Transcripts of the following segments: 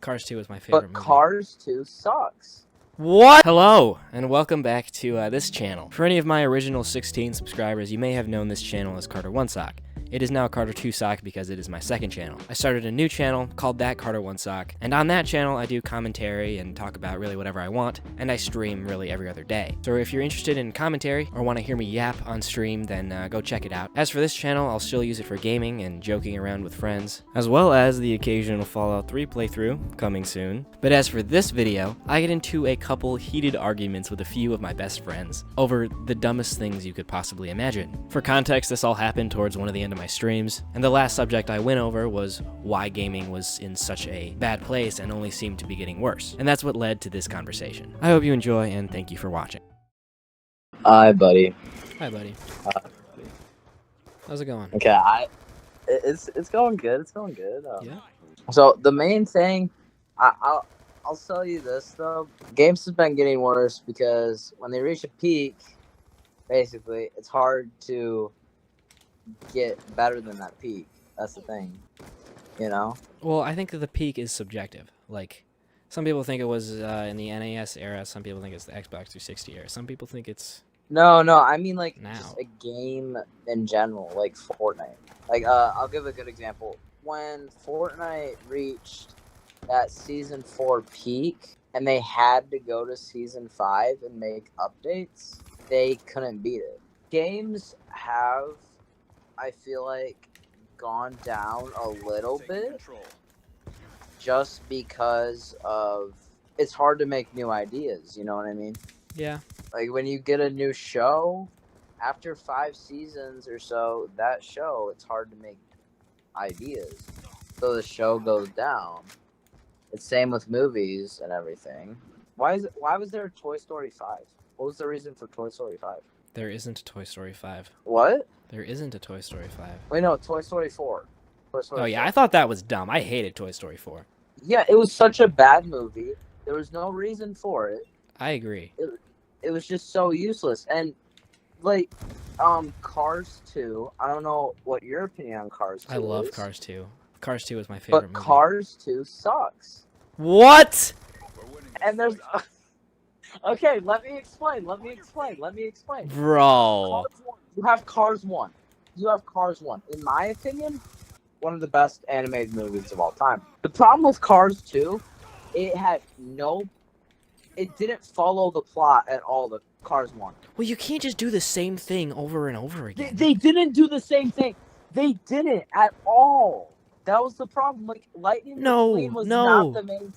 Cars 2 is my favorite movie. But Cars 2 sucks. What? Hello, and welcome back to this channel. For any of my original 16 subscribers, you may have known this channel as Carter One Sock. It is now Carter Two Sock because it is my second channel. I started a new channel called that Carter One Sock, and on that channel I do commentary and talk about really whatever I want, and I stream really every other day. So if you're interested in commentary or want to hear me yap on stream, then go check it out. As for this channel, I'll still use it for gaming and joking around with friends, as well as the occasional Fallout 3 playthrough, coming soon. But as for this video, I get into a couple heated arguments with a few of my best friends over the dumbest things you could possibly imagine. For context, this all happened towards one of the end of my streams, and the last subject I went over was why gaming was in such a bad place and only seemed to be getting worse. And that's what led to this conversation. I hope you enjoy, and thank you for watching. Hi, buddy. Hi, buddy. How's it going? Okay, it's going good. It's going good. Yeah? So the main thing, I'll tell you this though. Games has been getting worse because when they reach a peak, basically, it's hard to get better than that peak. That's the thing, you know. Well, I think that the peak is subjective. Like, some people think it was in the NES era. Some people think it's the Xbox 360 era. Some people think it's No, I mean like now. just a game in general, like Fortnite. Like, I'll give a good example. When Fortnite reached that Season 4 peak, and they had to go to Season 5 and make updates, they couldn't beat it. Games have, I feel like, gone down a little bit just because of it's hard to make new ideas, you know what I mean? Yeah. Like when you get a new show, after 5 seasons or so, that show, it's hard to make ideas. So the show goes down. It's same with movies and everything. Why was there a Toy Story 5? What was the reason for Toy Story 5? There isn't a Toy Story 5. What? There isn't a Toy Story 5. Wait, no, Toy Story 4. Toy Story Oh, yeah, 4. I thought that was dumb. I hated Toy Story 4. Yeah, it was such a bad movie. There was no reason for it. I agree. It was just so useless. And, like, Cars 2, I don't know what your opinion on Cars 2 I love is, Cars 2. Cars 2 is my favorite but movie. Cars 2 sucks. What? And there's... Okay, let me explain. Bro. Cars 1. You have Cars 1. In my opinion, one of the best animated movies of all time. The problem with Cars 2, it didn't follow the plot at all, the Cars 1. Well, you can't just do the same thing over and over again. They didn't do the same thing. They didn't at all. That was the problem. Like, Lightning McQueen was not the main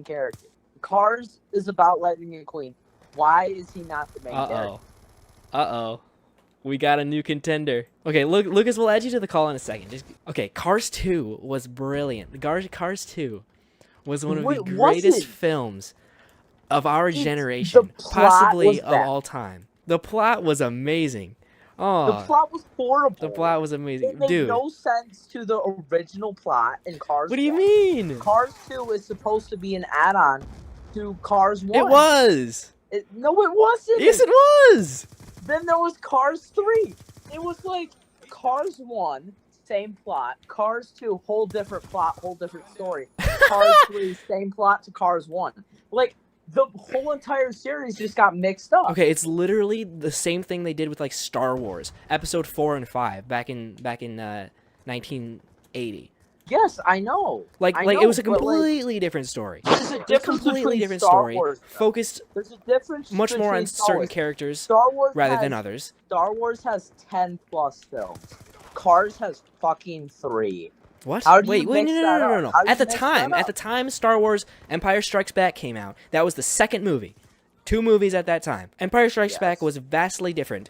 character. Cars is about Lightning McQueen. Why is he not the main character? Uh-oh. We got a new contender. Okay, Lucas, we'll add you to the call in a second. Okay, Cars 2 was brilliant. Cars 2 was one of the greatest films of our generation, possibly of all time. The plot was amazing. Oh, the plot was horrible. The plot was amazing. It made no sense to the original plot in Cars 1. What do you mean? Cars 2 is supposed to be an add-on to Cars 1. It was. No, it wasn't. Yes, it was. Then there was Cars 3. It was like Cars 1, same plot. Cars 2, whole different plot, whole different story. Cars 3, same plot to Cars 1. Like, the whole entire series just got mixed up. Okay, it's literally the same thing they did with like Star Wars, Episode 4 and 5 back in 1980. Yes, I know. Like it was a completely different story. There's a difference between Star Wars, story. Focused There's a difference much more on certain characters rather than others. Star Wars has 10 plus films. Cars has fucking 3. What? Wait, no. At the time, Star Wars Empire Strikes Back came out. That was the second movie. 2 movies at that time. Empire Strikes Back was vastly different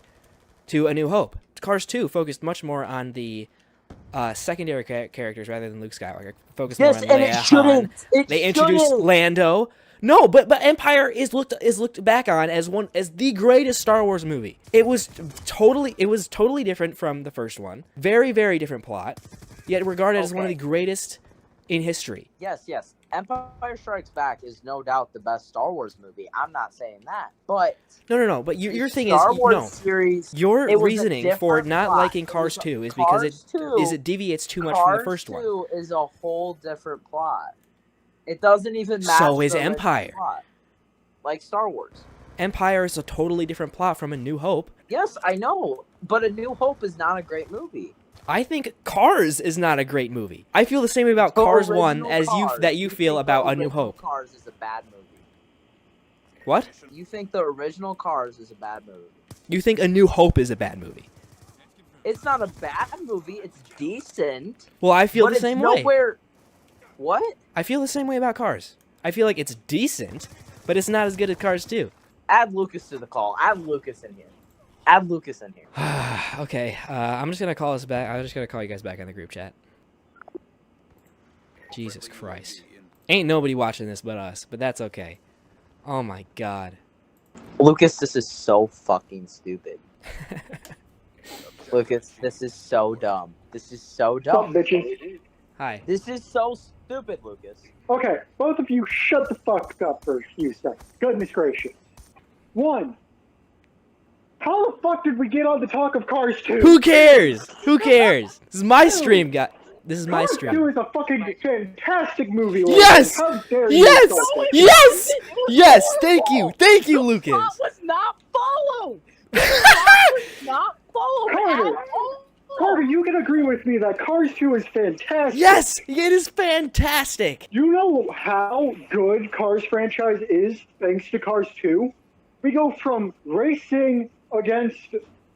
to A New Hope. Cars 2 focused much more on the secondary characters rather than Luke Skywalker. Focused more on Leia, Han. They introduced Lando. No, but Empire is looked back on as the greatest Star Wars movie. It was totally different from the first one. Very, very different plot. Yet regarded as one of the greatest in history. Yes. Empire Strikes Back is no doubt the best Star Wars movie. I'm not saying that, but No. But your thing is Star Wars no. series. Your it was a reasoning for different not plot. liking It Cars was 2 is Cars because 2 it deviates too much from the first Cars one. 2 is a whole different plot. It doesn't even match. So is the original Empire. plot, like Star Wars. Empire is a totally different plot from A New Hope. Yes, I know, but A New Hope is not a great movie. I think Cars is not a great movie. I feel the same way about The Cars 1 original as Cars, you feel think about the A New original Hope. Cars is a bad movie. What? You think the original Cars is a bad movie? You think A New Hope is a bad movie? It's not a bad movie. It's decent. Well, I feel but the same it's way. nowhere... What? I feel the same way about Cars. I feel like it's decent, but it's not as good as Cars 2. Add Lucas to the call. Add Lucas in here. Add Lucas in here. Okay, I'm just gonna call us back. I'm just gonna call you guys back in the group chat. Jesus Christ. Ain't nobody watching this but us, but that's okay. Oh my god. Lucas, this is so fucking stupid. Lucas, this is so dumb. This is so What's up, dumb. bitches? Hi. This is so stupid, Lucas. Okay, both of you shut the fuck up for a few seconds. Goodness gracious. One, how the fuck did we get on the talk of Cars 2? Who cares? Who cares? This is my stream, guy. This is my Cars 2 stream. is a fucking fantastic movie. Logan. Yes! How dare you Yes! insult it? Yes! Yes! Thank you! Thank you, Lucas! Plot was not followed. The plot was not followed Carter. at all. Carter, you can agree with me that Cars 2 is fantastic. Yes! It is fantastic! You know how good Cars franchise is thanks to Cars 2? We go from racing against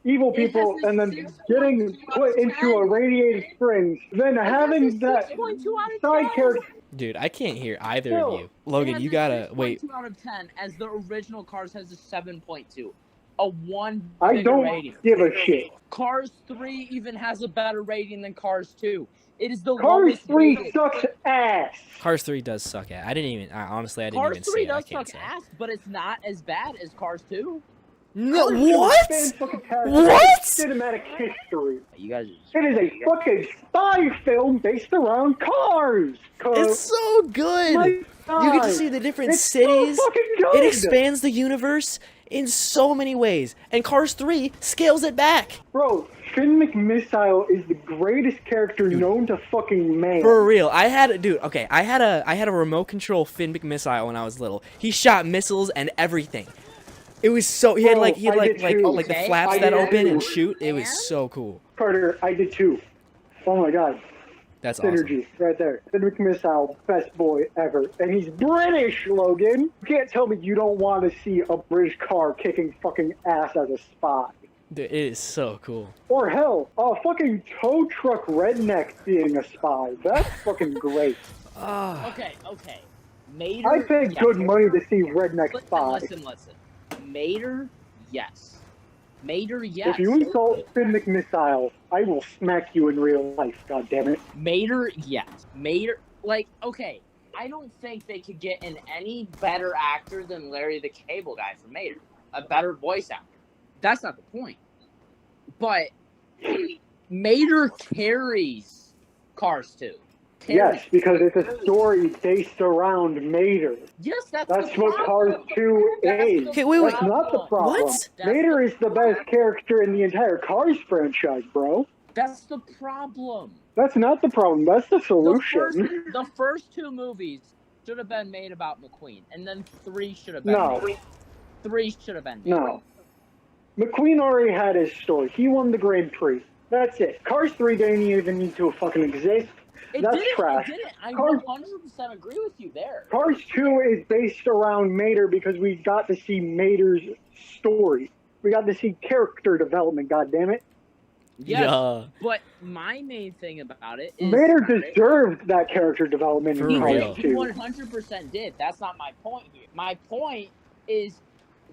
evil people has a and then 6.2 getting put out of into a 10. radiated springs, then having that 6.2 out of side 10. character. Dude, I can't hear either No. of you. Logan, It has you a gotta wait. 6.2 out of 10, as the original Cars has a 7.2. A 1 I bigger don't rating. give a shit. Cars 3 even has a better rating than Cars 2. It is the Cars lowest 3 rated. sucks ass. Cars 3 does suck at. Honestly, I didn't Cars even 3 see it. I does can't suck say. ass, but it's not as bad as Cars 2. No, Cars 2 is what? fan-fucking-tastic What? Cinematic history. You guys It is a fucking spy film based around cars. It's so good! My You get to God. see the different It's cities. so fucking good. It expands the universe in so many ways. And Cars 3 scales it back. Bro, Finn McMissile is the greatest character known to fucking man. For real. I had a remote control Finn McMissile when I was little. He shot missiles and everything. It was so he had Bro, like I did too. the Okay, flaps I that did open too. and shoot. It was so cool. Carter, I did too. Oh my god. That's awesome. Synergy, right there. Finn McMissile, best boy ever. And he's British, Logan! You can't tell me you don't want to see a British car kicking fucking ass as a spy. Dude, it is so cool. Or hell, a fucking tow truck redneck being a spy. That's fucking great. Ah, Okay. Mater. I paid yes. good money to see redneck spy. Listen. Mater, yes. Mater, yes. If you insult Finn McMissile, I will smack you in real life, goddammit. Mater, yes. Mater, okay. I don't think they could get an any better actor than Larry the Cable Guy for Mater. A better voice actor. That's not the point. But Mater carries Cars 2. Yes, because it's a story based around Mater. Yes, that's That's the what problem. Cars 2 That's is. the Okay, wait, That's not the problem. What? Mater is the best character in the entire Cars franchise, bro. That's the problem. That's not the problem. That's the The solution. first two movies should have been made about McQueen, and then 3 should have been No. made. 3 should have been made. No. McQueen already had his story. He won the Grand Prix. That's it. Cars 3 didn't even need to fucking exist. It That's didn't, trash. It didn't. I Cars- 100% agree with you there. Cars 2 is based around Mater because we got to see Mater's story. We got to see character development, goddammit. Yes, yeah. but my main thing about it is Mater deserved that character development For in real. Cars He 2. 100% did. That's not my point here. My point is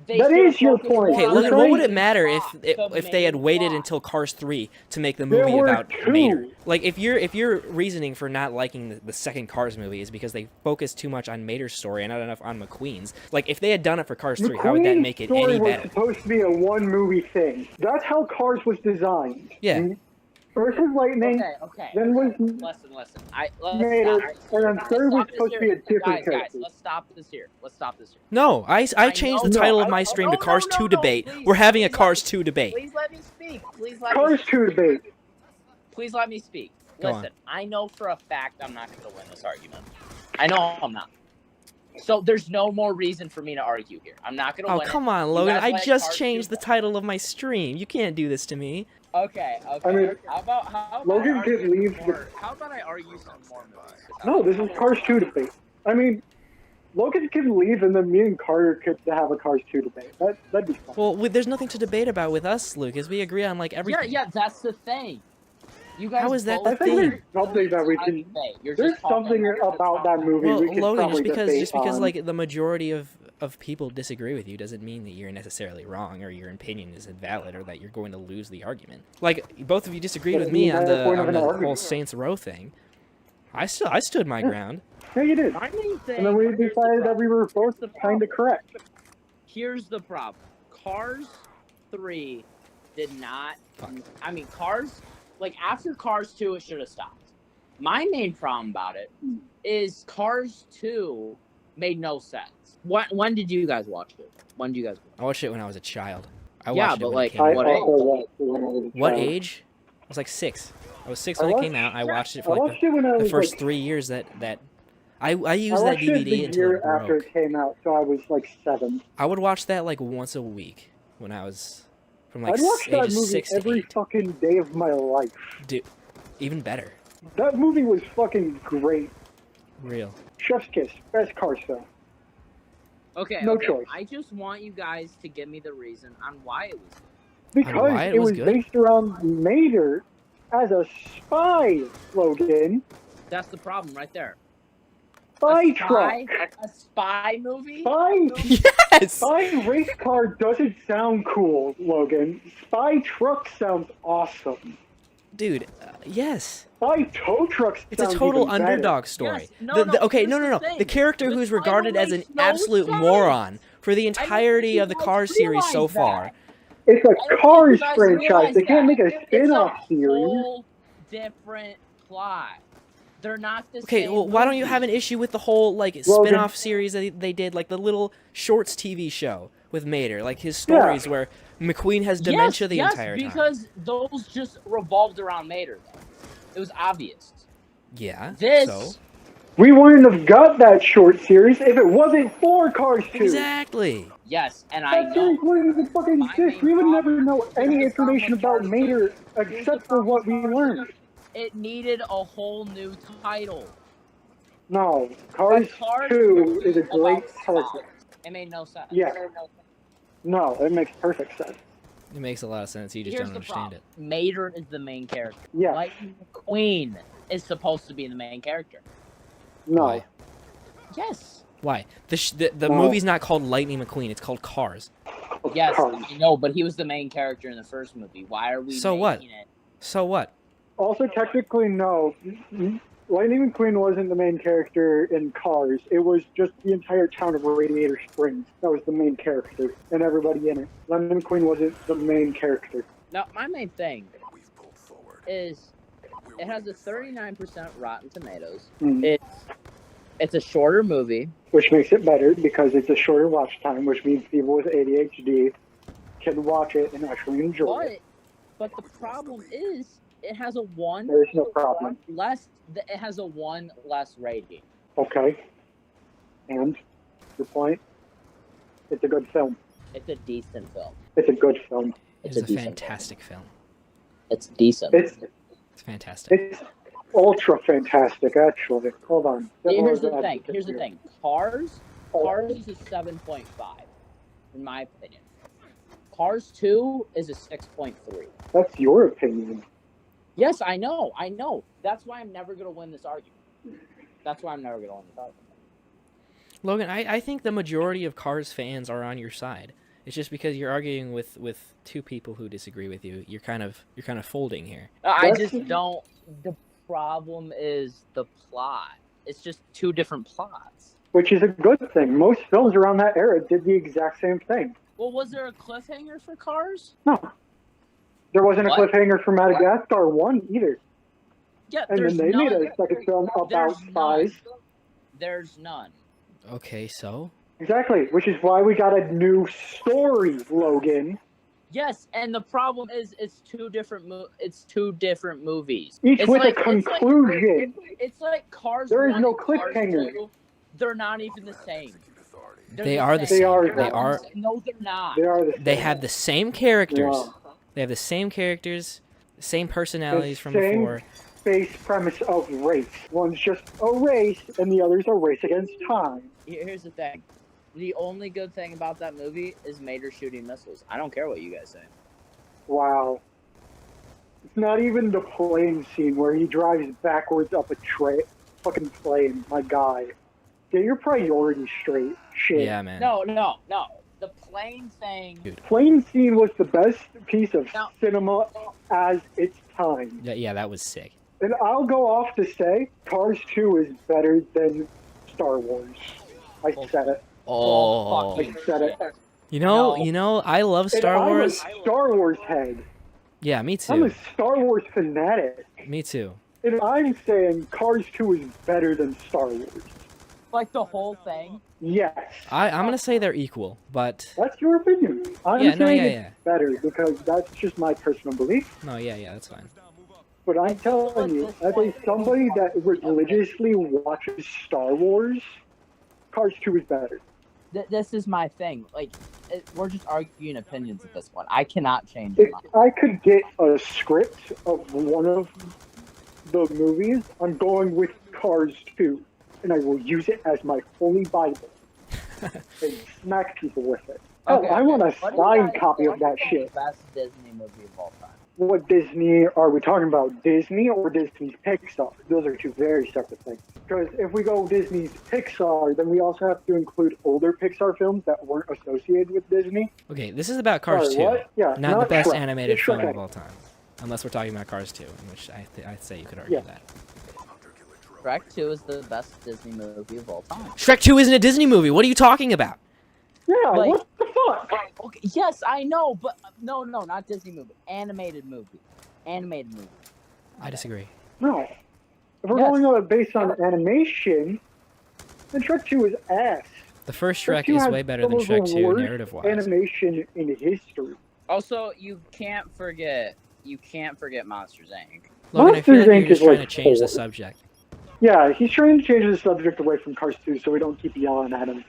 they That should is your focus point. more Okay, on Logan, the what would main it matter if plot, the if they had main waited plot. until Cars 3 to make the There movie were about two. Mater? Like if your reasoning for not liking the second Cars movie is because they focus too much on Mater's story and not enough on McQueen's. Like if they had done it for Cars 3, how would that McQueen's make it story any was better? supposed to be a one movie thing. That's how Cars was designed. Yeah. First was Lightning, Okay. then was Listen. Let's Mater, stop. and then third was Let's supposed to be a different guys, character. let's stop this here. No, I changed the know. title of my stream to Cars 2 Debate. Please, We're having a please Cars 2 debate. Please let me speak. Cars 2 debate. Please let me speak. Go Listen, I know for a fact I'm not going to win this argument. I know I'm not. So there's no more reason for me to argue here. I'm not going to Oh, win. come on, You Logan. guys I like just Cars changed 2? the title of my stream. You can't do this to me. Okay. I mean, how about Logan I could argue leave more- the- How about I argue some more movies? No, this is Cars 2 debate. I mean, Logan can leave, and then me and Carter could have a Cars 2 debate. That'd be fun. Well, there's nothing to debate about with us, Lucas. We agree on like everything. Yeah, that's the thing. You guys How is that both the I think thing? there's something that we can. debate. You're There's just talking something about that movie Well, we could Logan, probably debate just because on. like the majority of people disagree with you doesn't mean that you're necessarily wrong or your opinion is invalid or that you're going to lose the argument. Like both of you disagreed with me on the whole argument. Saints Row thing. I stood my ground. Yeah, you did. My main thing. And then we here's the decided that problem. we were both the kind of correct. Here's the problem. Cars 3 did not. Fuck. I mean, Cars. Like after Cars 2, it should have stopped. My main problem about it is Cars 2 made no sense. When did you guys watch it? When did you guys? I watched it when I was a child. I Yeah, watched but, it when like, it came I out. what also age? watched it when I was a What child. age? I was like 6. I was 6 I when it watched- came out. I watched it I for like watched it when I the was first like, 3 years that I used I that watched it DVD the until year it after broke. it came out, so I was like 7. I would watch that like once a week when I was from like I'd watch that ages movie 6 to every 8. fucking day of my life. Dude, even better. That movie was fucking great. Real. Chef's Kiss, best Cars film. Okay. No okay. choice. I just want you guys to give me the reason on why it was. Because why it it was was good? based around Mater as a spy, Logan. That's the problem right there. Spy truck. A spy movie? Spy, Yes! spy race car doesn't sound cool, Logan. Spy truck sounds awesome. Dude, yes. Spy tow trucks It's a sounds total even better. underdog story. Yes, no, Okay, here's no. the thing. The character The who's title regarded as an makes no absolute sense. moron for the entirety you of the guys Cars series so realize that. far. It's I a don't think Cars you guys franchise. realize They can't that. make a It's spin-off a series. whole different plot. They're not the Okay, same. well, why don't you movie. have an issue with the whole like Logan. spin-off series that they did, like the little shorts TV show with Mater, like his stories where McQueen has dementia the entire time. because those just revolved around Mater. Though. It was obvious. Yeah. This So We wouldn't have got that short series if it wasn't for Cars 2. exactly. yes, and I That know. series wouldn't even fucking My exist. main We would never problem- know here's any the problem information with about Cars Mater Here's the except for problem what with we Cars learned. It needed a whole new title. No, Cars The Cars 2 movie is a great about spies. character. It made no sense. Yeah. No, it makes perfect sense. It makes a lot of sense. You just Here's don't the understand problem. it. Mater is the main character. Yeah. Lightning McQueen is supposed to be the main character. No. Why? Yes. Why? The No. movie's not called Lightning McQueen. It's called Cars. Yes, Cars. I know, but he was the main character in the first movie. Why are we So what? making it? So what? Also, technically, no. Lightning McQueen wasn't the main character in Cars. It was just the entire town of Radiator Springs. That was the main character, and everybody in it. Lightning McQueen wasn't the main character. Now, my main thing is it has a 39% Rotten Tomatoes. Mm. It's a shorter movie. Which makes it better because it's a shorter watch time, which means people with ADHD can watch it and actually enjoy it. But the problem is it has a one There's no problem. less. It has a one less rating. Okay. And your point? It's a good film. It's a decent film. It's a good film. It's It's a a decent fantastic film. It's decent. It's fantastic. It's ultra fantastic, actually. Hold on. Here's the thing. Here's the thing. Cars is a 7.5, in my opinion. Cars 2 is a 6.3. That's your opinion. Yes, I know. That's why I'm never gonna win this argument. Logan, I think the majority of Cars fans are on your side. It's just because you're arguing with two people who disagree with you. You're kind of folding here. I That's- just don't. The problem is the plot. It's just two different plots. Which is a good thing. Most films around that era did the exact same thing. Well, was there a cliffhanger for Cars? No. There wasn't a What? cliffhanger for Madagascar 1 either. Yeah, And there's then they made none. a second film about There's spies. none. There's none. Okay, so Exactly, which is why we got a new story, Logan. Yes, and the problem is it's two different movies. Each It's with like- a conclusion. It's like Cars. There is 1 no and Cars cliffhanger. 2, they're not even the same. they are the They same. are. They are. No, they're not. They are the same. They have the same characters. Yeah. They have the same characters, same personalities from same before. base premise of race. One's just a race, and the other's a race against time. Here's the thing. The only good thing about that movie is Mater shooting missiles. I don't care what you guys say. Wow. It's not even the plane scene where he drives backwards up a fucking plane. My guy. Get your priorities straight. Shit. Yeah, man. No. The plane thing. Plane scene was the best piece of No. cinema as its time. Yeah, that was sick. And I'll go off to say Cars 2 is better than Star Wars. I said it. Oh, fucking I said it. shit. you know, No. I love Star And Wars. I'm a Star Wars head. Yeah, me I'm a too. Star Wars fanatic. Me too. And I'm saying Cars 2 is better than Star Wars. Like the whole thing. Yes. I'm gonna say they're equal, but That's your opinion. I'm Yeah, no, saying yeah, it's yeah. better because that's just my personal belief. no, yeah, that's fine. But I'm telling you, as somebody that religiously watches Star Wars, Cars 2 is better. This is my thing. Like, we're just arguing opinions at this point. I cannot change If mine. I could get a script of one of the movies, I'm going with Cars 2, and I will use it as my holy Bible and smack people with it. Oh, I want a What do you signed guys copy of think that is shit. The best Disney movie of all time. What Disney are we talking about? Disney or Disney's Pixar? Those are two very separate things. Because if we go Disney's Pixar, then we also have to include older Pixar films that weren't associated with Disney. Okay, this is about Cars Sorry, 2, what? Yeah, not the best Shrek. animated It's film Shrek. of all time, unless we're talking about Cars 2, in which I'd say you could argue Yeah. that. Shrek 2 is the best Disney movie of all time. Shrek 2 isn't a Disney movie. What are you talking about? Yeah, Like- what the fuck? Okay, yes, I know, but no, not Disney movie. Animated movie. Animated movie. I disagree. No. If we're Yes. going on based on animation, then Shrek 2 is ass. The first Shrek Shrek 2 is has way better some than of the Shrek 2 worst narrative-wise. Animation in history. Also, you can't forget Monsters Inc. Logan, I feel like Monsters you're Inc. just is trying like to change the four. subject. Yeah, he's trying to change the subject away from Cars 2 so we don't keep yelling at him.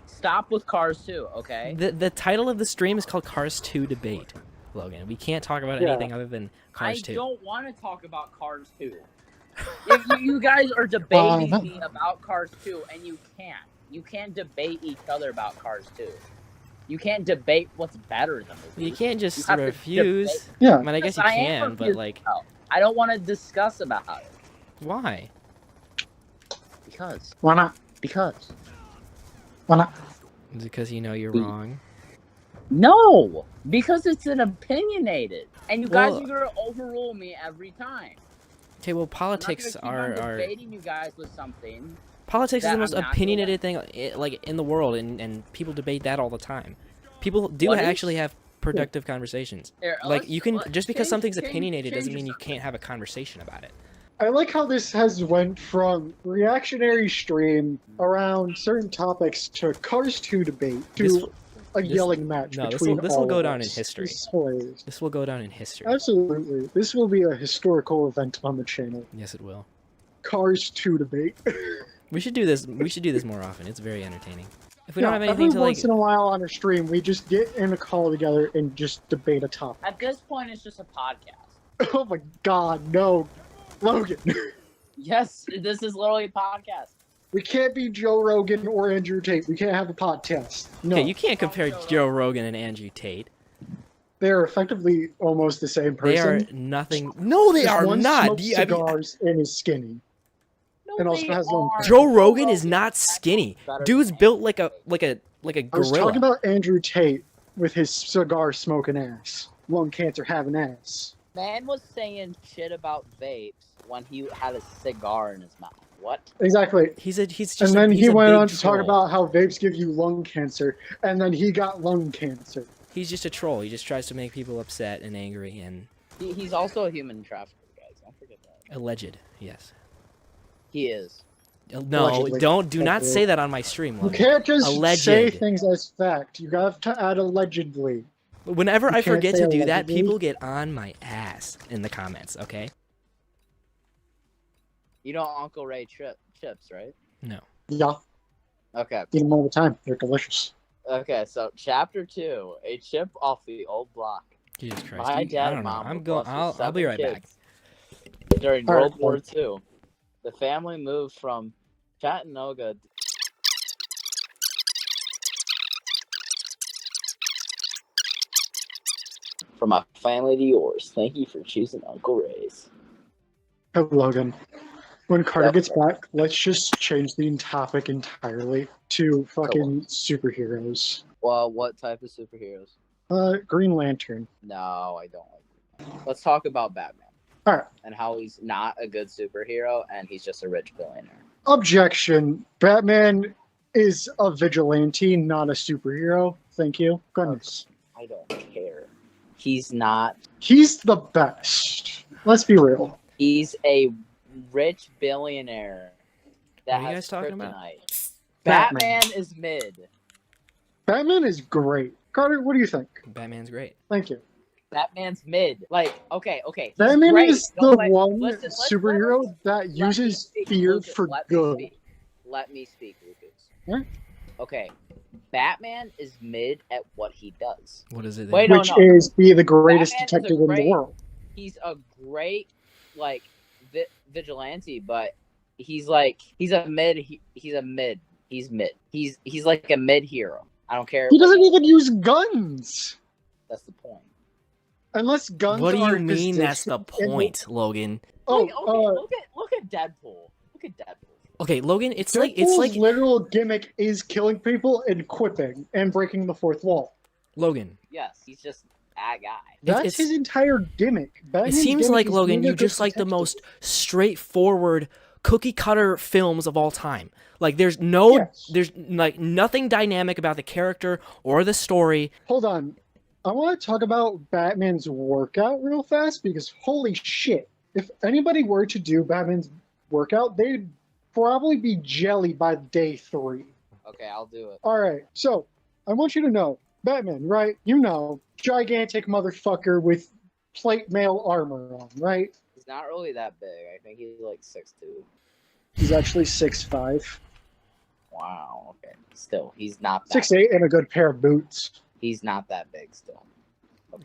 Stop with Cars 2, okay? The title of the stream is called Cars 2 Debate, Logan. We can't talk about Yeah. anything other than Cars I 2. don't want to talk about Cars 2. If you guys are debating me about Cars 2, and you can't. You can't debate each other about Cars 2. You can't debate what's better than the movie. You can't just You have to refuse. debate. Yeah. I mean, I guess you Yes, I am can, but refusing. like, I don't want to discuss about it. why? Because. Why not? Because. Why not? Is it because you know you're Be- wrong? No! Because it's an opinionated. And you guys Well- are going to overrule me every time. Okay, well, I'm not politics gonna keep on are debating you guys with something. politics is that the most I'm not opinionated thing like in the world, and people debate that all the time. People do What is- actually have productive conversations. Here, Like let's- you can let- just because change- something's change- opinionated doesn't change mean you something. can't have a conversation about it. I like how this has went from reactionary stream around certain topics to Cars 2 debate to This- a this- yelling match no, between this will all go of down in us. history. This is hilarious. This will go down in history. Absolutely. This will be a historical event on the channel. Yes, it will. Cars 2 debate. We should do this. We should do this more often. It's very entertaining. If we Yeah, don't have every anything to like, once in a while on a stream, we just get in a call together and just debate a topic. At this point, it's just a podcast. Oh my god, no. Logan. Yes, this is literally a podcast. We can't be Joe Rogan or Andrew Tate. We can't have a podcast. No. okay, you can't compare Joe Rogan and Andrew Tate. They're effectively almost the same They person. are nothing. No, they Just are one not. smokes Do you- I mean, cigars and is skinny. No, And also they has no- are. Joe Rogan is not skinny. Better Dude's than built like a I was gorilla. talking about Andrew Tate with his cigar smoking ass. Lung cancer having ass. Man was saying shit about vapes when he had a cigar in his mouth. What? Exactly. He's just. And a, then he's he a went big on to talk troll. about how vapes give you lung cancer, and then he got lung cancer. He's just a troll. He just tries to make people upset and angry and He's also a human trafficker, guys. Don't forget that. alleged. Yes. He is. No, Allegedly. do not say that on my stream. You Logan. can't just Alleged. say things as fact. You have to add allegedly. Whenever I can't forget say to do that, allegedly. people get on my ass in the comments. Okay. You know Uncle Ray chips, right? No. Yeah, Okay. eat them all the time. They're delicious. Okay, so chapter 2, a chip off the old block. Jesus Christ. My I dad don't and know. mom I'm were going. blessed with I'll be 7 right back. kids. During All right, World War well. II, the family moved from Chattanooga from my family to yours. Thank you for choosing Uncle Ray's. Hey, Logan, when Carter Yep. gets back, let's just change the topic entirely to fucking superheroes. Well, what type of superheroes? Green Lantern. No, I don't like Batman. Let's talk about Batman. All right. And how he's not a good superhero and he's just a rich billionaire. Objection. Batman is a vigilante, not a superhero. Thank you. Goodness. I don't care. He's not. He's the best. Let's be real. He's a rich billionaire that What are you has guys talking about? kryptonite. Batman. Batman is mid. Batman is great. Carter, what do you think? Batman's great. Thank you. Batman's mid. Like, okay. He's Batman great. is Don't the let- one listen, superhero that let me uses speak, fear Lucas, for let me good. speak. Let me speak, Lucas. Huh? Okay. Batman is mid at what he does. What is it? Wait, then? no, Which no. is be the greatest Batman is a detective in the great- world. He's a great, like, vigilante, but he's a mid. He's a mid. He's mid. He's like a mid hero. I don't care. He doesn't even use guns. That's the point. Unless guns What do are you mean? That's the positioned in point, Logan. Oh, Like, okay, look at Deadpool. Look at Deadpool. Okay, Logan. It's Deadpool's like literal gimmick is killing people and quipping and breaking the fourth wall. Logan. Yes, he's just that guy. That's it's- his entire gimmick. It Batman's seems gimmick like is Logan, being a you good just like the detective. most straightforward cookie cutter films of all time. Like there's no Yes. there's like nothing dynamic about the character or the story. Hold on. I want to talk about Batman's workout real fast because holy shit. If anybody were to do Batman's workout, they'd probably be jelly by day 3. Okay, I'll do it. Alright, so I want you to know, Batman, right? You know, gigantic motherfucker with plate mail armor on, right? He's not really that big. I think he's like 6'2". He's actually 6'5". Wow. Okay. Still, he's not that. 6'8" and a good pair of boots. He's not that big. Still.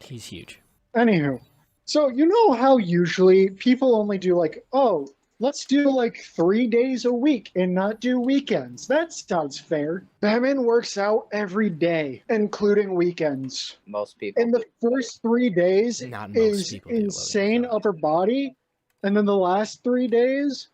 He's huge. Anywho, so you know how usually people only do like, oh, let's do like 3 days a week and not do weekends. That sounds fair. Batman works out every day, including weekends. Most people. And the do. first 3 days Not most is people do, Logan. insane So- upper body, and then the last 3 days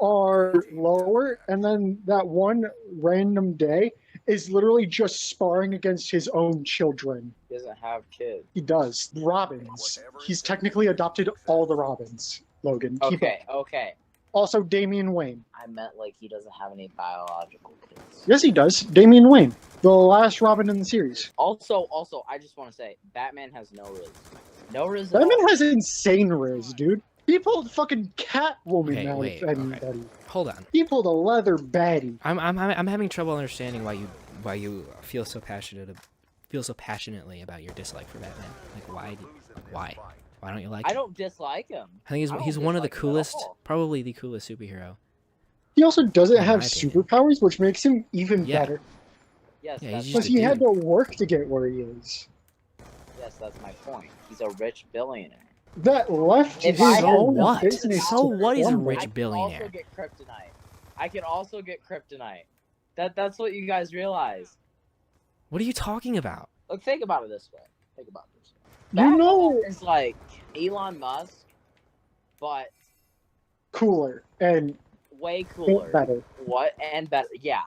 are lower, and then that one random day is literally just sparring against his own children. He doesn't have kids. He does. Robins. He's technically adopted all the Robins, Logan. Keep Okay. up. Okay. Also, Damian Wayne. I meant like he doesn't have any biological kids. Yes, he does. Damian Wayne. The last Robin in the series. Also, I just want to say, Batman has no riz. No riz. at Batman all. has insane riz, dude. He pulled fucking Catwoman Okay, out wait, of okay. anybody. Hold on. He pulled a leather baddie. I'm having trouble understanding why you feel so passionately about your dislike for Batman. Like why don't you like I him? don't dislike him. I think I don't he's one of the dislike him at coolest, all. probably the coolest superhero. He also doesn't In have my opinion. superpowers, which makes him even Yeah. better. Yes, Yeah, that's he's Because just a he had dude. to work to get where he is. yes, that's my point. He's a rich billionaire. That left If his I had own what? business. So to what is a crumble. rich I can billionaire? also get kryptonite. I can also get kryptonite. That's what you guys realize. What are you talking about? Look, think about it this way. Think about it this way. You know, Batman is like Elon Musk, but cooler and way cooler. better. What and better? Yeah,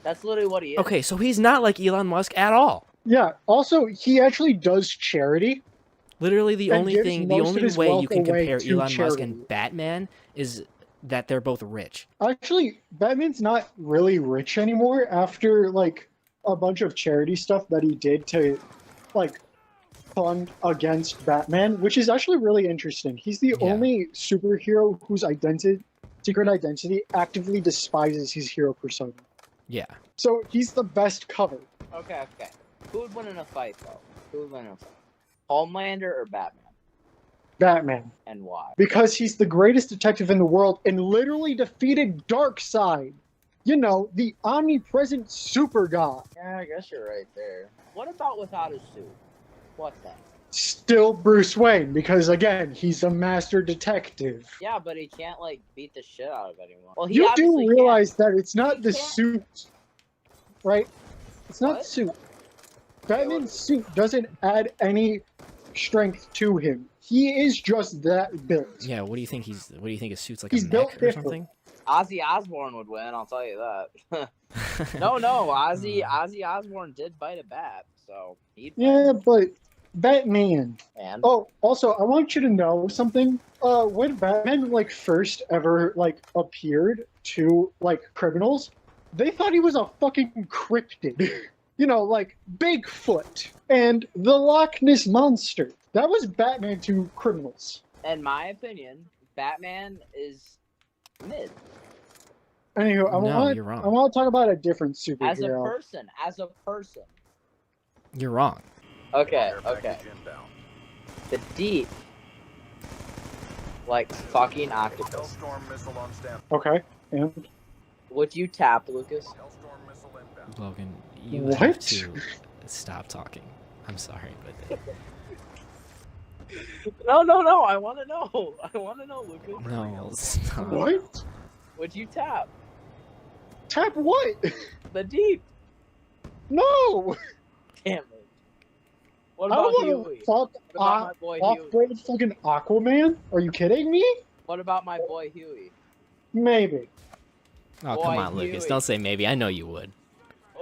that's literally what he is. Okay, so he's not like Elon Musk at all. Yeah. Also, he actually does charity. Literally, the And only gives thing, the most of only his way wealth you can away compare to Elon Musk charity. and Batman is that they're both rich. Actually, Batman's not really rich anymore after like a bunch of charity stuff that he did to like fund against Batman, which is actually really interesting. He's the Yeah. only superhero whose secret identity actively despises his hero persona. Yeah. So he's the best cover. Okay. Who would win in a fight, though? Who would win in a fight? Homelander or Batman? Batman. And why? Because he's the greatest detective in the world and literally defeated Darkseid. You know, the omnipresent super god. Yeah, I guess you're right there. What about without a suit? What then? Still Bruce Wayne, because again, he's a master detective. Yeah, but he can't like beat the shit out of anyone. Well, he You do obviously realize that it's not He the can't. suit, right? It's not What? suit. Batman's suit doesn't add any strength to him. He is just that built. Yeah, what do you think his suit's like He's a built mech or different. something? Ozzy Osbourne would win. I'll tell you that. No, Ozzy Osbourne did bite a bat, so he'd win. Yeah, but Batman. And Oh, also, I want you to know something. When Batman like first ever like appeared to like criminals, they thought he was a fucking cryptid. You know, like Bigfoot and the Loch Ness monster. That was Batman to criminals. in my opinion, Batman is mid Anywho, you're wrong. I want to talk about a different as a superhero. person. As a person. You're wrong. Okay. The Deep, like fucking octopus. Okay, and Would you tap, Lucas? Logan, you What? have to stop talking. I'm sorry, but No. I want to know. Lucas. no, stop. what? Would you tap Tap what? the Deep? No. Damn it. What I about don't Huey? want to fuck What about my boy Huey? off-road fucking Aquaman. Are you kidding me? What about my boy Huey? Maybe. Oh, Boy, come on, Lucas. Huey. Don't say maybe. I know you would.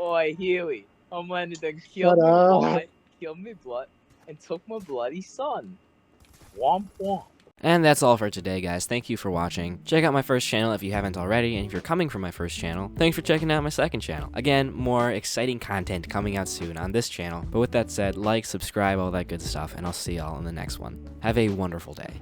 Oi, Huey. Homelander done killed Shut me up. blood, killed me blood, and took my bloody son. Womp womp. And that's all for today, guys. Thank you for watching. Check out my first channel if you haven't already, and if you're coming from my first channel, thanks for checking out my second channel. Again, more exciting content coming out soon on this channel. But with that said, like, subscribe, all that good stuff, and I'll see y'all in the next one. Have a wonderful day.